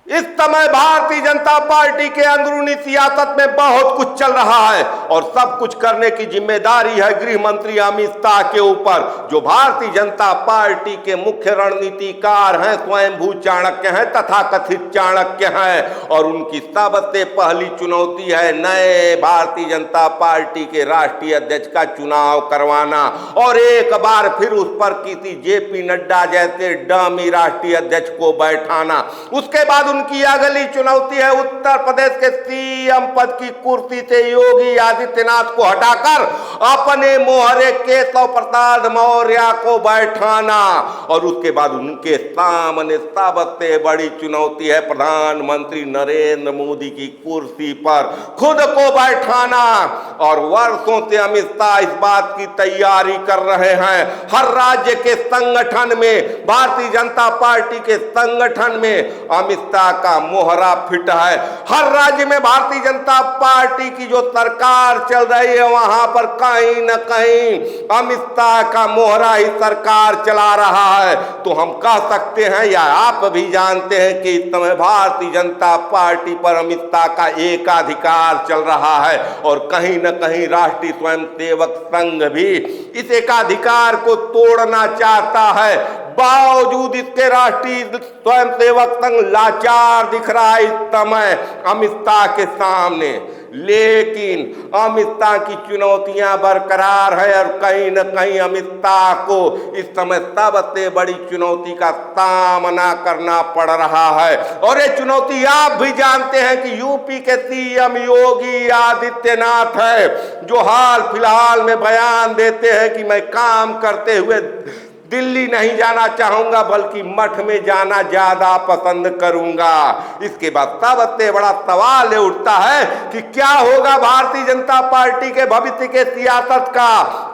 इस समय भारतीय जनता पार्टी के अंदरूनी सियासत में बहुत कुछ चल रहा है और सब कुछ करने की जिम्मेदारी है गृह मंत्री अमित शाह के ऊपर, जो भारतीय जनता पार्टी के मुख्य रणनीतिकार हैं, स्वयंभू चाणक्य हैं, तथाकथित चाणक्य हैं। और उनकी सबसे पहली चुनौती है नए भारतीय जनता पार्टी के राष्ट्रीय अध्यक्ष का चुनाव करवाना और एक बार फिर उस पर किसी जेपी नड्डा जैसे डमी राष्ट्रीय अध्यक्ष को बैठाना। उसके बाद उनकी अगली चुनौती है उत्तर प्रदेश के सीएम पद की कुर्सी से योगी आदित्यनाथ को हटाकर अपने मोहरे केशव प्रसाद मौर्य को बैठाना। और उसके बाद उनके सामने सबसे बड़ी चुनौती है प्रधानमंत्री नरेंद्र मोदी की कुर्सी पर खुद को बैठाना। और वर्षों से अमित शाह इस बात की तैयारी कर रहे हैं। हर राज्य के संगठन में, भारतीय जनता पार्टी के संगठन में अमित शाह का मोहरा फिट है। हर राज्य में भारतीय जनता पार्टी की जो सरकार चल रही है वहां पर कहीं न कहीं अमित शाह का मोहरा ही सरकार चला रहा है। तो हम कह सकते हैं या आप भी जानते हैं कि इस समय भारतीय जनता पार्टी पर अमित शाह का एकाधिकार चल रहा है और कहीं न कहीं राष्ट्रीय स्वयंसेवक संघ भी इस एकाधिकार को तोड़ना चाहता है। बावजूद इसके राष्ट्रीय स्वयंसेवक संघ लाचार दिख रहा है इस समय अमित शाह के सामने। लेकिन अमित शाह की चुनौतियां बरकरार है और कहीं न कहीं अमित शाह को इस समय सबसे बड़ी चुनौती का सामना करना पड़ रहा है। और ये चुनौती आप भी जानते हैं कि यूपी के सीएम योगी आदित्यनाथ है, जो हाल फिलहाल में बयान देते हैं कि मैं काम करते हुए दिल्ली नहीं जाना चाहूंगा बल्कि मठ में जाना ज्यादा पसंद करूंगा। इसके बाद सबसे बड़ा सवाल ये उठता है कि क्या होगा भारतीय जनता पार्टी के भविष्य के सियासत का,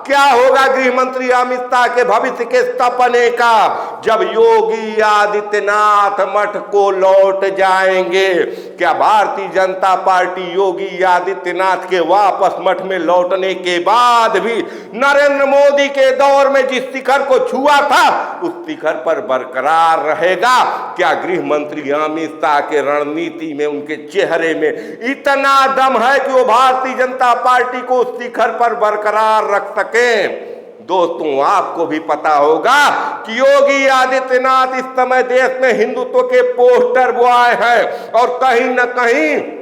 क्या होगा गृह मंत्री अमित शाह के भविष्य के सपने का जब योगी आदित्यनाथ मठ को लौट जाएंगे। क्या भारतीय जनता पार्टी योगी आदित्यनाथ के वापस मठ में लौटने के बाद भी नरेंद्र मोदी के दौर में जिस शिखर को छुआ था उस शिखर पर बरकरार रहेगा? क्या गृह मंत्री अमित शाह के रणनीति में, उनके चेहरे में इतना दम है कि वो भारतीय जनता पार्टी को उस शिखर पर बरकरार रख सके? दोस्तों, आपको भी पता होगा कि योगी आदित्यनाथ इस समय देश में हिंदुत्व के पोस्टर बॉय हैं और कहीं न कहीं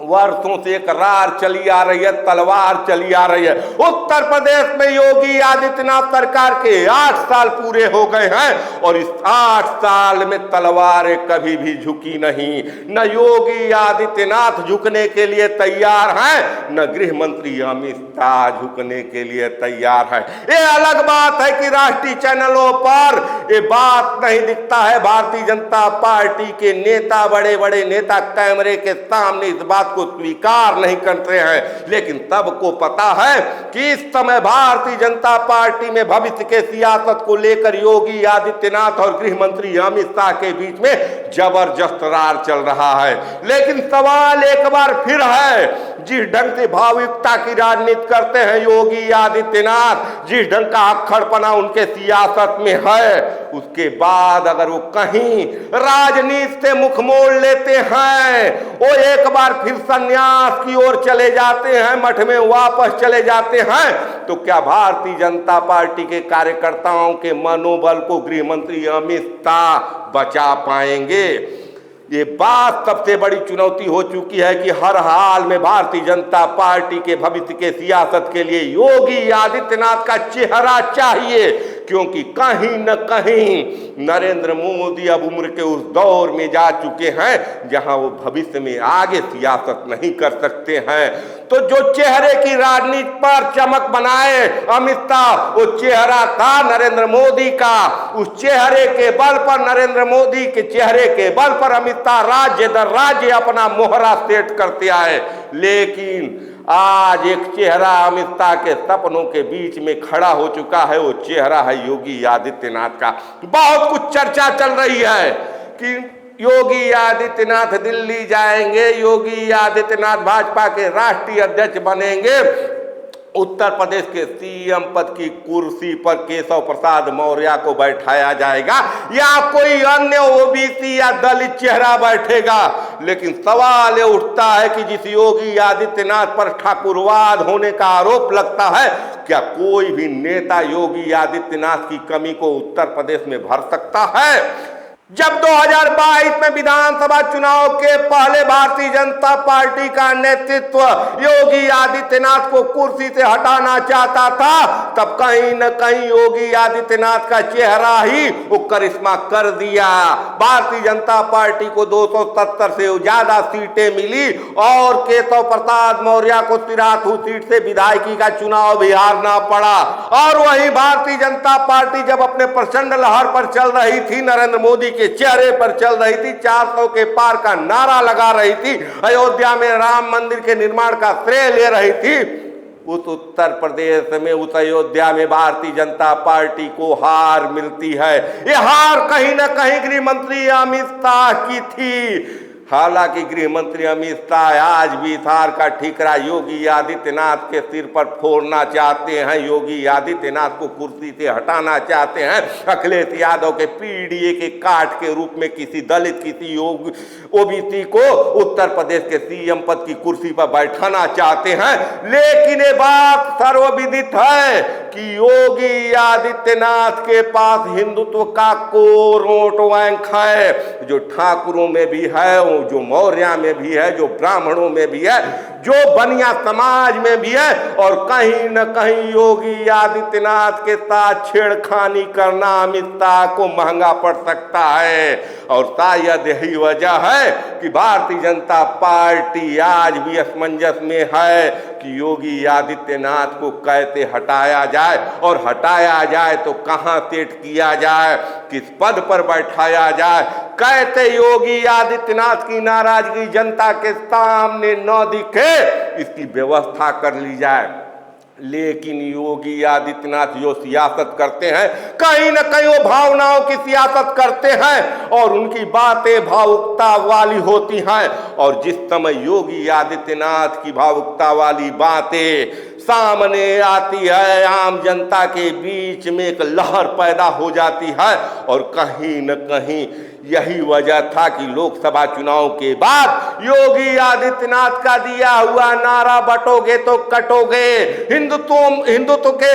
वर्षों से एक रार चली आ रही है, तलवार चली आ रही है। उत्तर प्रदेश में योगी आदित्यनाथ सरकार के 8 साल पूरे हो गए हैं और इस 8 साल में तलवारें कभी भी झुकी नहीं। न योगी आदित्यनाथ झुकने के लिए तैयार हैं, न गृह मंत्री अमित शाह झुकने के लिए तैयार है। ये अलग बात है कि राष्ट्रीय चैनलों पर ये बात नहीं दिखता है। भारतीय जनता पार्टी के नेता, बड़े बड़े नेता कैमरे के सामने इस बात को स्वीकार नहीं करते हैं, लेकिन सबको पता है कि इस समय भारतीय जनता पार्टी में भविष्य के सियासत को लेकर योगी आदित्यनाथ और गृह मंत्री अमित शाह के बीच में जबरदस्त रार चल रहा है। लेकिन सवाल एक बार फिर है, जिस ढंग से भावुकता की राजनीति करते हैं योगी आदित्यनाथ, जिस ढंग का अक्खड़पना उनके सियासत में है, उसके बाद अगर वो कहीं राजनीति से मुख मोड़ लेते हैं, वो एक बार फिर संन्यास की ओर चले जाते हैं, मठ में वापस चले जाते हैं, तो क्या भारतीय जनता पार्टी के कार्यकर्ताओं के मनोबल को गृह मंत्री अमित शाह बचा पाएंगे? ये बात सबसे बड़ी चुनौती हो चुकी है कि हर हाल में भारतीय जनता पार्टी के भविष्य के सियासत के लिए योगी आदित्यनाथ का चेहरा चाहिए, क्योंकि कहीं न कहीं नरेंद्र मोदी अब उम्र के उस दौर में जा चुके हैं जहां वो भविष्य में आगे सियासत नहीं कर सकते हैं। तो जो चेहरे की राजनीति पर चमक बनाए अमित शाह, वो चेहरा था नरेंद्र मोदी का। उस चेहरे के बल पर, नरेंद्र मोदी के चेहरे के बल पर अमित शाह राज्य दर राज्य अपना मोहरा सेट करते आए। लेकिन आज एक चेहरा अमित शाह के सपनों के बीच में खड़ा हो चुका है, वो चेहरा है योगी आदित्यनाथ का। बहुत कुछ चर्चा चल रही है कि योगी आदित्यनाथ दिल्ली जाएंगे, योगी आदित्यनाथ भाजपा के राष्ट्रीय अध्यक्ष बनेंगे। उत्तर प्रदेश के सीएम पद की कुर्सी पर केशव प्रसाद मौर्य को बैठाया जाएगा या कोई अन्य ओबीसी या दलित चेहरा बैठेगा। लेकिन सवाल ये उठता है कि जिस योगी आदित्यनाथ पर ठाकुरवाद होने का आरोप लगता है, क्या कोई भी नेता योगी आदित्यनाथ की कमी को उत्तर प्रदेश में भर सकता है? जब 2022 में विधानसभा चुनाव के पहले भारतीय जनता पार्टी का नेतृत्व योगी आदित्यनाथ को कुर्सी से हटाना चाहता था, तब कहीं न कहीं योगी आदित्यनाथ का चेहरा ही वो करिश्मा कर दिया। भारतीय जनता पार्टी को 270 से ज्यादा सीटें मिली और केशव प्रसाद मौर्य को तिराथू सीट से विधायकी का चुनाव भी हारना पड़ा। और वहीं भारतीय जनता पार्टी जब अपने प्रचंड लहर पर चल रही थी, नरेंद्र मोदी के चेहरे पर चल रही थी, 400 के पार का नारा लगा रही थी, अयोध्या में राम मंदिर के निर्माण का श्रेय ले रही थी, उस उत्तर प्रदेश में, उस अयोध्या में भारतीय जनता पार्टी को हार मिलती है। ये हार कहीं ना कहीं गृह मंत्री अमित शाह की थी। हालांकि गृह मंत्री अमित शाह आज भी इस हार का ठीकरा योगी आदित्यनाथ के सिर पर फोड़ना चाहते हैं, योगी आदित्यनाथ को कुर्सी से हटाना चाहते हैं, अखिलेश यादव के पीडीए के काट के रूप में किसी दलित, किसी ओबीसी को उत्तर प्रदेश के सीएम पद की कुर्सी पर बैठाना चाहते हैं। लेकिन ये बात सर्वविदित है कि योगी आदित्यनाथ के पास हिंदुत्व का कोर वोट बैंक है, जो ठाकुरों में भी है, जो मौर्य में भी है, जो ब्राह्मणों में भी है, जो बनिया समाज में भी है। और कहीं न कहीं योगी आदित्यनाथ के साथ छेड़खानी करना अमित शाह को महंगा पड़ सकता है। और शायद यही वजह है कि भारतीय जनता पार्टी आज भी असमंजस में है कि योगी आदित्यनाथ को कैसे हटाया जाए, और हटाया जाए तो कहां सेट किया जाए, किस पद पर बैठाया जाए, कैसे योगी आदित्यनाथ की नाराजगी जनता के सामने न दिखे, इसकी व्यवस्था कर ली जाए। लेकिन योगी आदित्यनाथ जो सियासत करते हैं, कहीं न कहीं वो भावनाओं की सियासत करते हैं और उनकी बातें भावुकता वाली होती हैं। और जिस समय योगी आदित्यनाथ की भावुकता वाली बातें सामने आती है, आम जनता के बीच में एक लहर पैदा हो जाती है। और कहीं न कहीं यही वजह था कि लोकसभा चुनाव के बाद योगी आदित्यनाथ का दिया हुआ नारा बटोगे तो कटोगे, हिंदुत्व के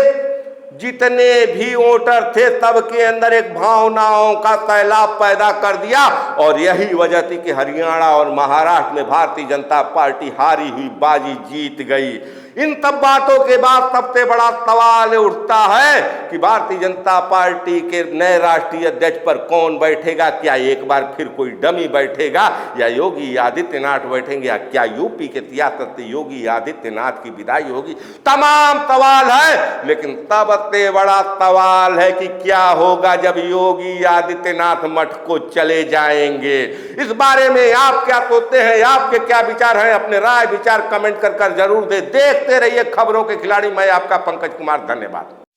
जितने भी वोटर थे सबके अंदर एक भावनाओं का सैलाब पैदा कर दिया। और यही वजह थी कि हरियाणा और महाराष्ट्र में भारतीय जनता पार्टी हारी हुई बाजी जीत गई। इन सब बातों के बाद सबसे बड़ा सवाल उठता है कि भारतीय जनता पार्टी के नए राष्ट्रीय अध्यक्ष पर कौन बैठेगा? क्या एक बार फिर कोई डमी बैठेगा या योगी आदित्यनाथ बैठेंगे, या क्या यूपी के सियासत से योगी आदित्यनाथ की विदाई होगी? तमाम सवाल है। लेकिन सबसे बड़ा सवाल है कि क्या होगा जब योगी आदित्यनाथ मठ को चले जाएंगे। इस बारे में आप क्या सोचते हैं, आपके क्या विचार हैं? अपने राय विचार कमेंट कर जरूर देखते रहिए खबरों के खिलाड़ी। मैं आपका पंकज कुमार, धन्यवाद।